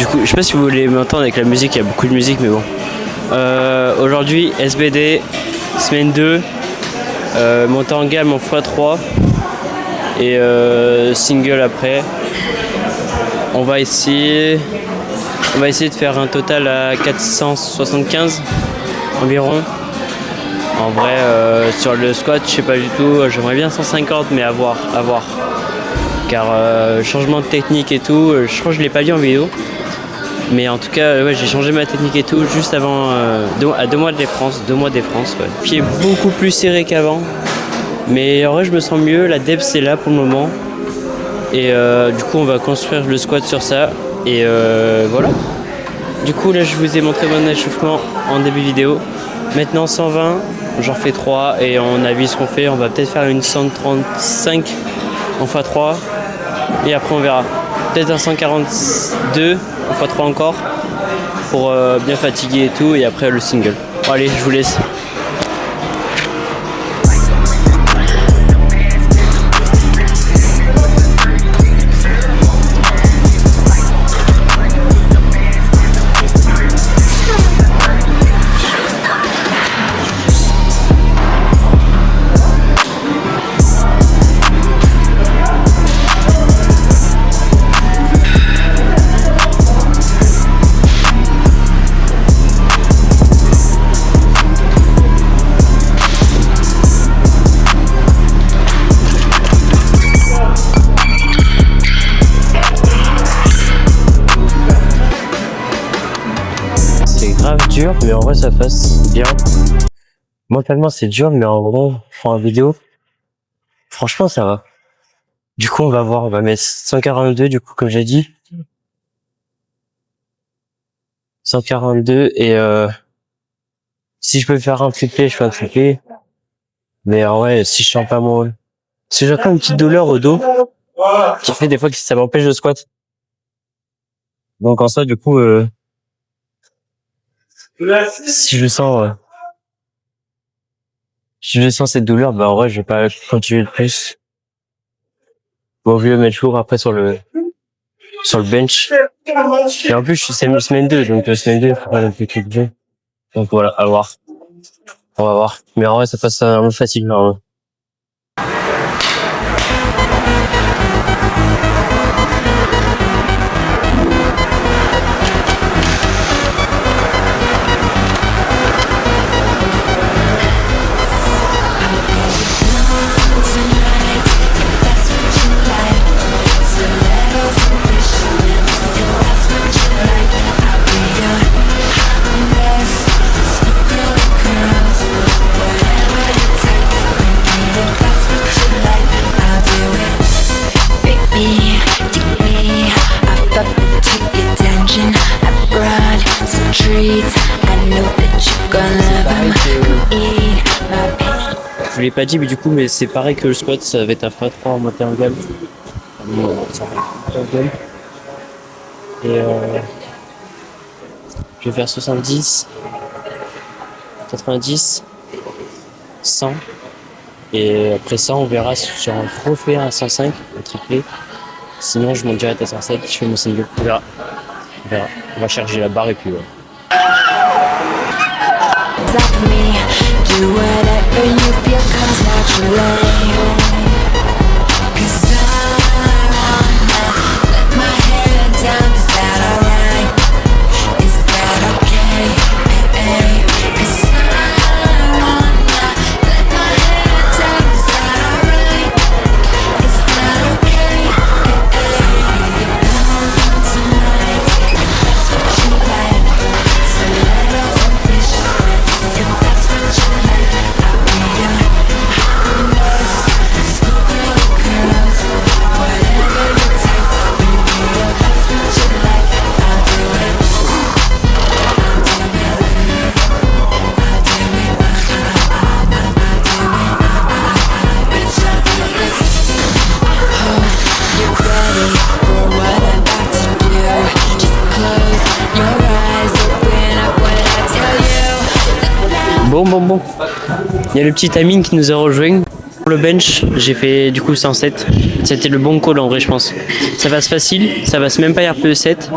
Du coup, je sais pas si vous voulez m'entendre avec la musique, il y a beaucoup de musique, mais bon. Aujourd'hui, SBD, semaine 2, montée en gamme en x3 et single après. On va essayer de faire un total à 475 environ. En vrai, sur le squat, je sais pas du tout, j'aimerais bien 150, mais à voir. Car changement de technique et tout, je crois que je l'ai pas dit en vidéo. Mais en tout cas, ouais, j'ai changé ma technique et tout juste avant, à 2 mois de France. 2 mois de France, ouais. Pied beaucoup plus serré qu'avant. Mais en vrai, je me sens mieux. La depth, c'est là pour le moment. Et du coup, on va construire le squat sur ça. Et voilà. Du coup, là, je vous ai montré mon échauffement en début vidéo. Maintenant, 120, j'en fais 3 et on a vu ce qu'on fait. On va peut-être faire une 135 en x3. Et après, on verra. Peut-être un 142 en x3 encore pour bien fatiguer et tout. Et après, le single. Bon, allez, je vous laisse. Grave dur, mais en vrai ça passe bien. Mentalement c'est dur, mais en gros, en vidéo, franchement ça va. Du coup on va voir, on va mettre 142 du coup comme j'ai dit. 142 et si je peux faire un triplé, je fais un triplé. Mais en vrai, si je sens pas mon... Si j'ai encore une petite douleur au dos, qui fait des fois que ça m'empêche de squat. Donc en ça du coup... si je sens cette douleur, bah en vrai je vais pas continuer de plus. Bon, je vais mettre lourd après sur le bench. Et en plus c'est une semaine 2, donc semaine 2 il faut pas non plus tout bouger. Donc voilà, à voir. On va voir. Mais en vrai ça passe un peu facile normalement. Je l'ai pas dit, mais du coup, mais c'est pareil que le squat, ça va être un x3 en montée en gamme. Et je vais faire 70, 90, 100. Et après ça, on verra si j'en refais un à 105, un triplé. Sinon, je monte direct à 107, je fais mon single. On verra. On va charger la barre et puis voilà. Do whatever you feel comes naturally. 'Cause I wanna let my head down. Is that alright? Is that okay? Hey, 'cause I wanna let my head down. Is that alright? Is that okay? Hey, you're born tonight. If that's what you like, so let us fish. If that's what you like, I'll be your harmless schoolgirl girls. Whatever you take, baby, if that's what you like, I'll do it. I'll do it. I'll do it. Bitch, I'll do this. Hope you're ready for what I'm about to do. Just close your eyes, open up when I tell you. Bon. Il y a le petit Amine qui nous a rejoint. Pour le bench, j'ai fait du coup 107. C'était le bon call en vrai, je pense. Ça passe facile, ça passe même pas RPE 7.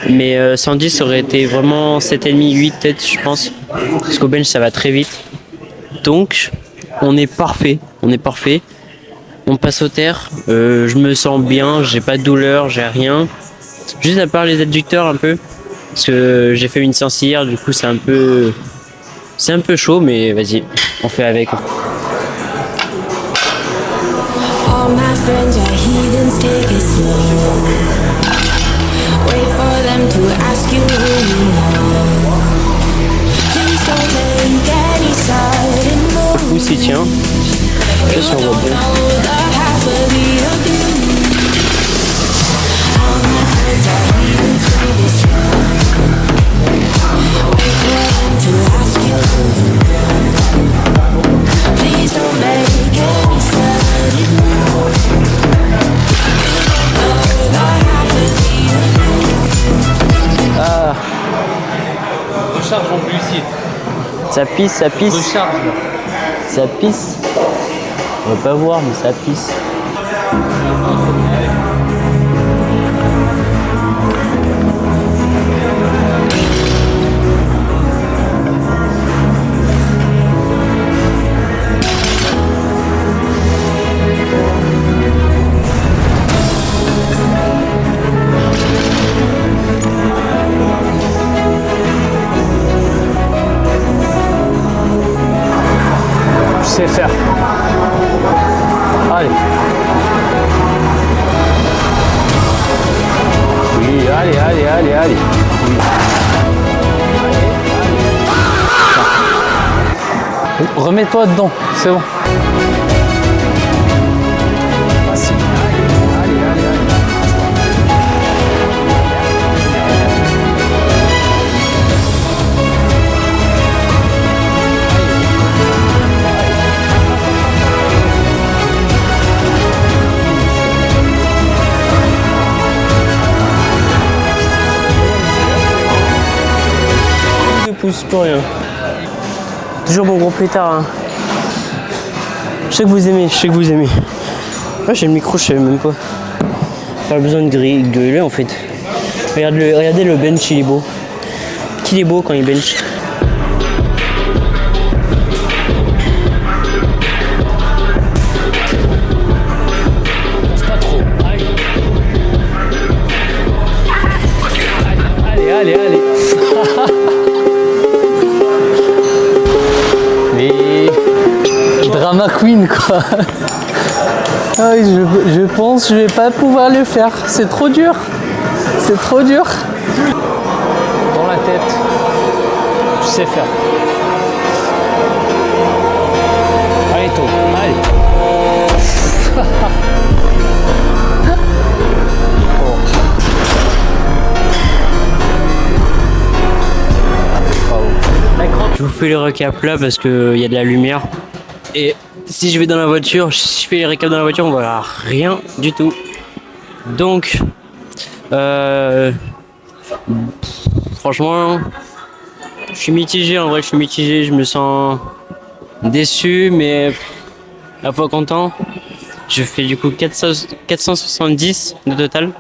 Mais 110 aurait été vraiment 7,5, 8 peut-être, je pense. Parce qu'au bench, ça va très vite. Donc, on est parfait. On est parfait. On passe au terre. Je me sens bien. J'ai pas de douleur. J'ai rien. Juste à part les adducteurs un peu. Parce que j'ai fait une séance hier. Du coup, c'est un peu chaud. Mais vas-y, on fait avec. All my friends are heathens, take it slow. Wait for them to ask you who you know. Please don't make any sudden moves. Où s'y tient? You don't know the half of the abuse. All my friends are heathens, take it slow. Wait for them to ask you who you know. Please don't make any sudden moves. Ah, Recharge en glucides. ça pisse, ça pisse. Recharge. Ça pisse. On va pas voir, mais ça pisse. Je sais faire. Allez. Oui, allez. Oui. Remets-toi dedans, c'est bon. Pousse pour rien. Toujours mon gros pétard. Hein. Je sais que vous aimez. Moi j'ai le micro, je savais même pas. Pas besoin de gueuler en fait. Regardez le bench, il est beau. Qu'il est beau quand il bench. C'est pas trop. Allez. Drama queen quoi. Ah oui, je pense que je vais pas pouvoir le faire. C'est trop dur. Dans la tête. Je sais faire. Allez, tôt. Allez. Je vous fais le récap là parce qu'il y a de la lumière. Et si je vais dans la voiture, si je fais les récaps dans la voiture, on voit rien du tout. Donc, franchement, je suis mitigé. En vrai, je me sens déçu, mais à la fois content. Je fais du coup 470 de total.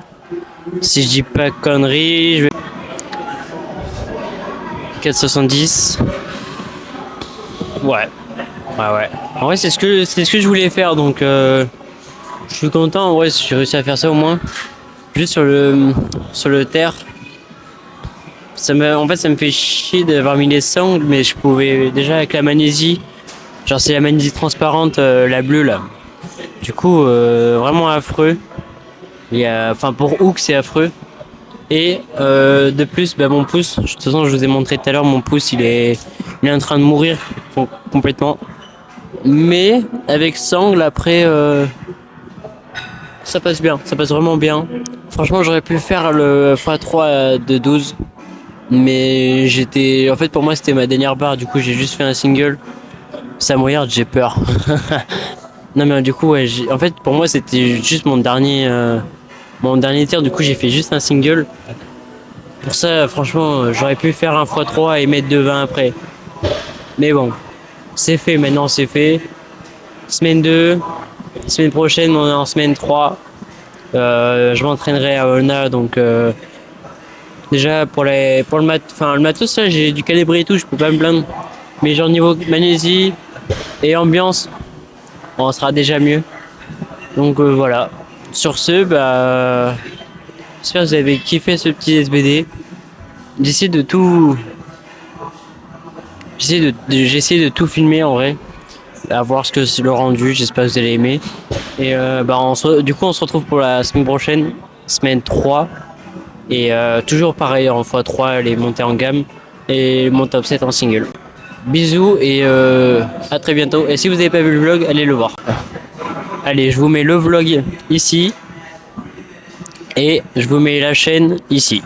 Si je dis pas conneries, je vais 470. Ouais. En vrai, c'est ce que je voulais faire, donc je suis content. Ouais, j'ai réussi à faire ça au moins. Juste sur le terre. Ça me fait chier d'avoir mis les sangles, mais je pouvais déjà avec la magnésie. Genre c'est la magnésie transparente, la bleue là. Du coup, vraiment affreux. Enfin pour Hook c'est affreux. Et de plus, mon pouce, de toute façon je vous ai montré tout à l'heure, mon pouce il est en train de mourir complètement. Mais avec sangle après, ça passe bien, ça passe vraiment bien. Franchement j'aurais pu faire le x3 de 12. Mais en fait pour moi c'était ma dernière barre, du coup j'ai juste fait un single. Sam Wyatt, j'ai peur. Non mais du coup ouais, en fait pour moi c'était juste mon dernier tir, du coup j'ai fait juste un single. Pour ça franchement j'aurais pu faire un x3 et mettre 2,20 après. Mais bon, c'est fait maintenant, c'est fait. Semaine 2, semaine prochaine on est en semaine 3. Je m'entraînerai à Olna, donc Déjà pour le matos là, j'ai du calibré et tout, je peux pas me plaindre. Mais genre niveau magnésie et ambiance, on sera déjà mieux. Donc voilà. Sur ce, bah, j'espère que vous avez kiffé ce petit SBD. J'essaie de tout, j'essaie de tout filmer en vrai, à voir ce que c'est le rendu. J'espère que vous allez aimer. Et bah, du coup, on se retrouve pour la semaine prochaine, semaine 3. Et toujours pareil en x3, les montées en gamme et mon top 7 en single. Bisous et à très bientôt. Et si vous n'avez pas vu le vlog, allez le voir. Allez, je vous mets le vlog ici et je vous mets la chaîne ici.